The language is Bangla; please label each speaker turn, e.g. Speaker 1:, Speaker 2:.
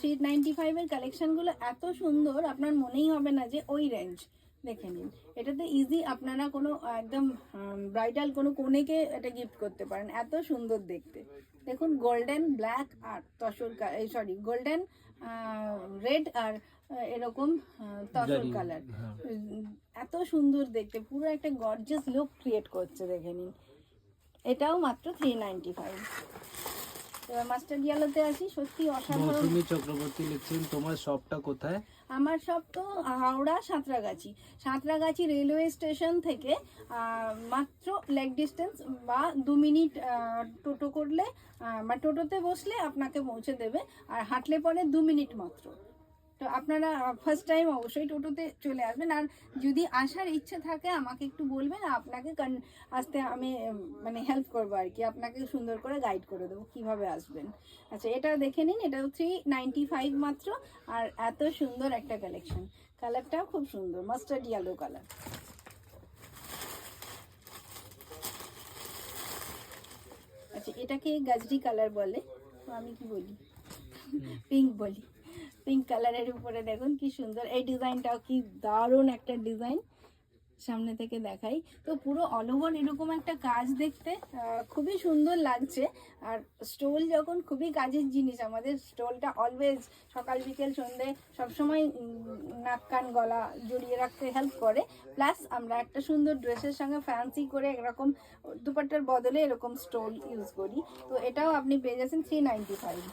Speaker 1: 395-এর কালেকশনগুলো এত সুন্দর, আপনার মনেই হবে না যে ওই রেঞ্জ। দেখে নিন, এটাতে ইজি আপনারা কোনো একদম ব্রাইডাল কোনো কনেকে এটা গিফট করতে পারেন, এত সুন্দর দেখতে। দেখুন গোল্ডেন ব্ল্যাক আর তসর, সরি গোল্ডেন রেড আর এরকম তসর কালার, এত সুন্দর দেখতে, পুরো একটা গর্জিয়াস লুক ক্রিয়েট করছে। দেখে নিন, এটাও মাত্র 395। এবার মাস্টার্ড ইয়েলোতে আসি, সত্যি অসাধারণ।
Speaker 2: মৌসুমী চক্রবর্তী লিখছেন তোমার শপটা কোথায়?
Speaker 1: আমার সব তো হাওড়া সাঁতরাগাছি। সাঁতরাগাছি রেলওয়ে স্টেশন থেকে মাত্র লেগ ডিস্টেন্স বা 2 মিনিট টোটো করলে বা টোটোতে বসলে আপনাকে পৌঁছে দেবে, আর হাঁটলে পরে 2 মিনিট মাত্র। তো আপনারা ফার্স্ট টাইম অবশ্যই টোটোতে চলে আসবেন, আর যদি আসার ইচ্ছে থাকে আমাকে একটু বলবেন, আপনাকে আসতে আমি মানে হেল্প করবো আর কি, আপনাকে সুন্দর করে গাইড করে দেবো কীভাবে আসবেন। আচ্ছা, এটা দেখে নিন, এটাও 395 মাত্র, আর এত সুন্দর একটা কালেকশন। কালারটাও খুব সুন্দর, মাস্টার্ড ইয়েলো কালার। আচ্ছা, এটাকে গাজরি কালার বলে, তো আমি কি বলি, পিঙ্ক বলি। পিঙ্ক কালারের উপরে দেখুন কি সুন্দর, এই ডিজাইনটাও কি দারুণ একটা ডিজাইন, সামনে থেকে দেখাই তো পুরো অল ওভার এরকম একটা কাজ দেখতে খুবই সুন্দর লাগছে। আর স্টোল যখন খুবই কাজের জিনিস, আমাদের স্টোলটা অলওয়েজ সকাল বিকেল সন্ধে সবসময় নাক কান গলা জড়িয়ে রাখতে হেল্প করে। প্লাস আমরা একটা সুন্দর ড্রেসের সঙ্গে ফ্যান্সি করে এরকম দুপাট্টার বদলে এরকম স্টোল ইউজ করি। তো এটাও আপনি পেয়ে যাচ্ছেন 395।